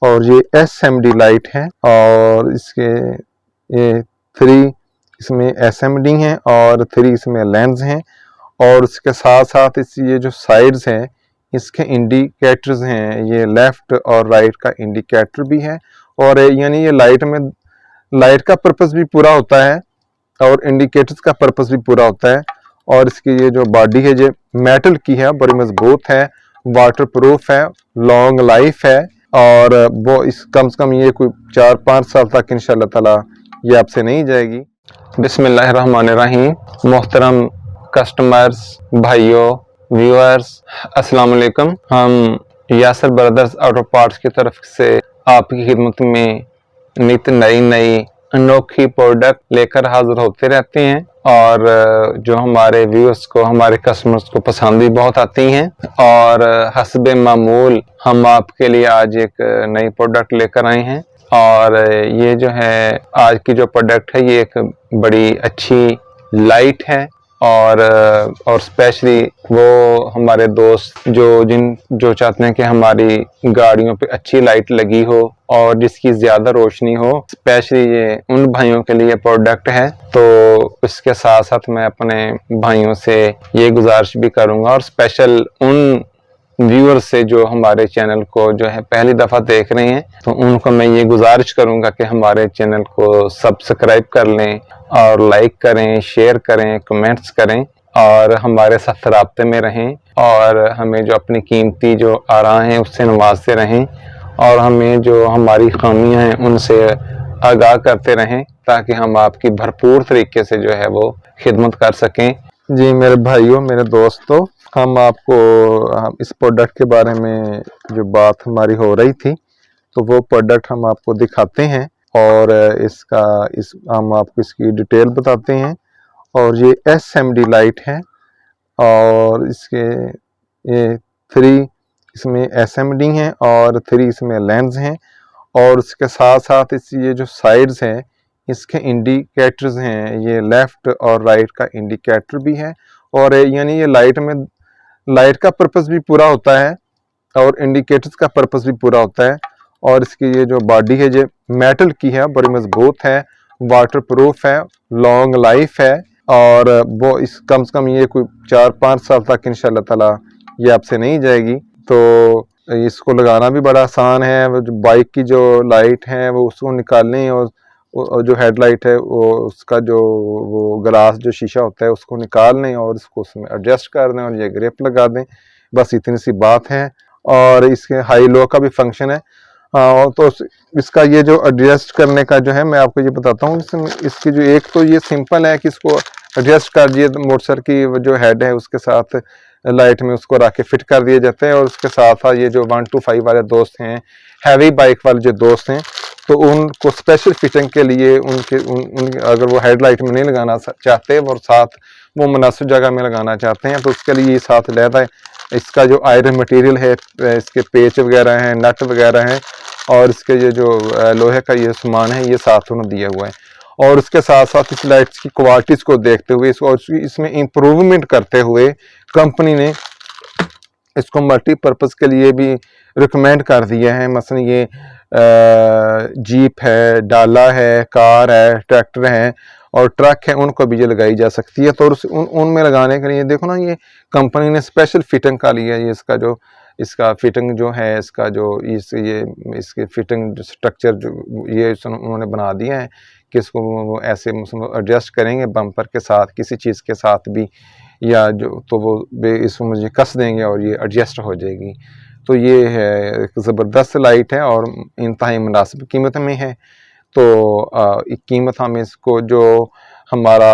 और ये SMD light है और इसके ये 3 इसमें SMD हैं और 3 इसमें लेंस हैं और उसके साथ साथ इस ये जो साइड्स हैं इसके इंडिकेटर्स हैं, ये लेफ्ट और राइट का इंडिकेटर भी है और यानी ये लाइट का पर्पस भी पूरा होता है और इंडिकेटर्स का पर्पस भी पूरा होता है। और इसकी ये जो बॉडी है ये मेटल की है, बड़ी मजबूत है, वाटर प्रूफ है, लॉन्ग लाइफ है और वो इस कम से कम ये कोई 4-5 साल तक इंशाल्लाह ताला ये आपसे नहीं जाएगी। बिस्मिल्लाहिर्रहमानिर्रहीम। मोहतरम कस्टमर्स, भाइयों, व्यूअर्स, अस्सलाम वालेकुम। हम यासर ब्रदर्स ऑटो पार्ट्स की तरफ से आपकी खिदमत में नित नई अनोखी प्रोडक्ट लेकर हाजिर होते रहते हैं और जो हमारे व्यूअर्स को, हमारे कस्टमर्स को पसंद भी बहुत आती हैं और हस्बे मामूल हम आपके लिए आज एक नई प्रोडक्ट लेकर आए हैं और ये जो है आज की जो प्रोडक्ट है ये एक बड़ी अच्छी लाइट है और स्पेशली वो हमारे दोस्त जो चाहते हैं कि हमारी गाड़ियों पे अच्छी लाइट लगी हो और जिसकी ज्यादा रोशनी हो, स्पेशली ये उन भाइयों के लिए प्रोडक्ट है। तो इसके साथ साथ मैं अपने भाइयों से ये गुजारिश भी करूंगा और स्पेशल उन व्यूअर्स से जो हमारे चैनल को जो है पहली दफा देख रहे हैं, तो उनको मैं ये गुजारिश करूंगा कि हमारे चैनल को सब्सक्राइब कर लें और लाइक करें, शेयर करें, कमेंट्स करें और हमारे साथ राब्ते में रहें और हमें जो अपनी कीमती जो आरा हैं उससे नवाजते रहें और हमें जो हमारी खामियां हैं उनसे आगाह करते रहें ताकि हम आपकी भरपूर तरीके से जो है वो खिदमत कर सकें। जी मेरे भाइयों, मेरे दोस्तों, हम इस प्रोडक्ट के बारे में जो बात हमारी हो रही थी तो वो प्रोडक्ट हम आपको दिखाते हैं और हम आपको इसकी डिटेल बताते हैं। और ये SMD लाइट है और इसके ये 3 इसमें SMD हैं और 3 इसमें लेंस हैं और उसके साथ साथ ये जो साइड्स हैं इसके इंडिकेटर्स हैं, ये लेफ्ट और राइट का इंडिकेटर भी है और यानी ये लाइट का पर्पस भी पूरा होता है और इंडिकेटर्स का पर्पस भी पूरा होता है। और इसकी ये जो बॉडी है ये मेटल की है, बड़ी मजबूत है, वाटर प्रूफ है, लॉन्ग लाइफ है और वो इस कम से कम ये कोई 4-5 साल तक इंशाल्लाह ताला ये आपसे नहीं जाएगी। तो इसको लगाना भी बड़ा आसान है। वो जो बाइक की जो लाइट है वो उसको निकालने और जो हेडलाइट है वो उसका जो वो ग्लास जो शीशा होता है उसको निकाल लें और इसको उसमें एडजस्ट कर दें और ये ग्रिप लगा दें, बस इतनी सी बात है। और इसके हाई लो का भी फंक्शन है। तो इसका ये जो एडजस्ट करने का जो है मैं आपको ये बताता हूँ। इसकी जो एक तो ये सिंपल है कि इसको एडजस्ट कर दिए, मोटरसाइकिल की जो हेड है उसके साथ लाइट में उसको रख के फिट कर दिए जाते हैं और उसके साथ साथ ये जो 1 to 5 वाले दोस्त हैं, हैवी बाइक वाले जो दोस्त हैं, तो उनको स्पेशल फिटिंग के लिए अगर वो हेडलाइट में नहीं लगाना चाहते और साथ वो मुनासिब जगह में लगाना चाहते हैं तो उसके लिए साथ रहता है इसका जो आयरन मटेरियल है, इसके पेच वगैरह हैं, नट वगैरह हैं और इसके ये जो लोहे का ये सामान है ये साथ उन्होंने दिया हुआ है। और उसके साथ साथ इस लाइट्स की क्वालिटीज को देखते हुए इसमें इम्प्रूवमेंट करते हुए कंपनी ने इसको मल्टीपर्पज़ के लिए भी रिकमेंड कर दिया है। मसलन ये जीप है, डाला है, कार है, ट्रैक्टर है और ट्रक है, उनको भी ये लगाई जा सकती है। तो उनमें लगाने के लिए देखो ना, ये कंपनी ने स्पेशल फिटिंग का लिया। ये इसका फिटिंग जो है, इसका जो इसकी फिटिंग स्ट्रक्चर जो ये उन्होंने बना दिया है कि इसको वो ऐसे एडजस्ट करेंगे बम्पर के साथ, किसी चीज़ के साथ भी, या जो तो वो इसको मुझे कस देंगे और ये एडजस्ट हो जाएगी। तो ये है एक ज़बरदस्त लाइट है और इंतहाई मुनासिब कीमत में है। तो कीमत हम इसको जो हमारा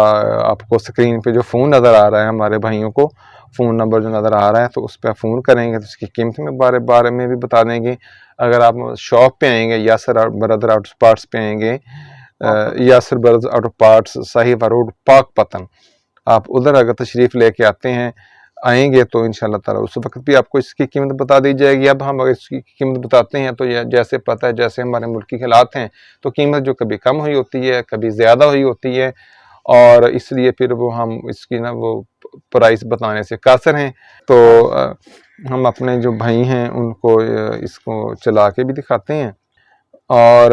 आपको स्क्रीन पे जो फ़ोन नज़र आ रहा है, हमारे भाइयों को फ़ोन नंबर जो नज़र आ रहा है तो उस पर फ़ोन करेंगे तो इसकी कीमत में बारे में भी बता देंगे। अगर आप शॉप पे आएंगे, यासर ब्रदर ऑटो पार्ट्स पे आएंगे, यासर ब्रदर ऑटो पार्ट्स, साहिबा रोड, पाकपतन, आप उधर अगर तशरीफ़ लेके आएंगे तो इंशाल्लाह ताला उस वक्त भी आपको इसकी कीमत बता दी जाएगी। अब हम अगर इसकी कीमत बताते हैं तो जैसे पता है, जैसे हमारे मुल्क की हालात हैं तो कीमत जो कभी कम हुई होती है, कभी ज़्यादा हुई होती है और इसलिए फिर वो हम इसकी ना वो प्राइस बताने से कासर हैं। तो हम अपने जो भाई हैं उनको इसको चला के भी दिखाते हैं और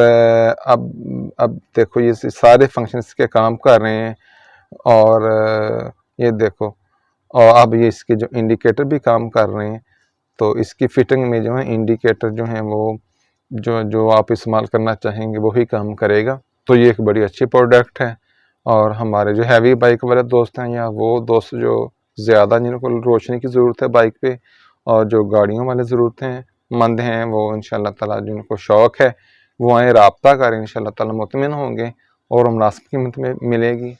अब देखो ये सारे फंक्शन इसके काम कर रहे हैं। और ये देखो, और अब ये इसके जो इंडिकेटर भी काम कर रहे हैं। तो इसकी फिटिंग में जो है इंडिकेटर जो है वो जो आप इस्तेमाल करना चाहेंगे वही काम करेगा। तो ये एक बड़ी अच्छी प्रोडक्ट है। और हमारे जो हैवी बाइक वाले दोस्त हैं या वो दोस्त जो ज़्यादा जिनको रोशनी की ज़रूरत है बाइक पे, और जो गाड़ियों वाले ज़रूरतें मंद हैं, वो इंशाल्लाह ताला जिनको शौक़ है वो आए, राब्ता करें, इंशाल्लाह ताला मुतमिन होंगे और मुनासिब कीमत में मिलेगी।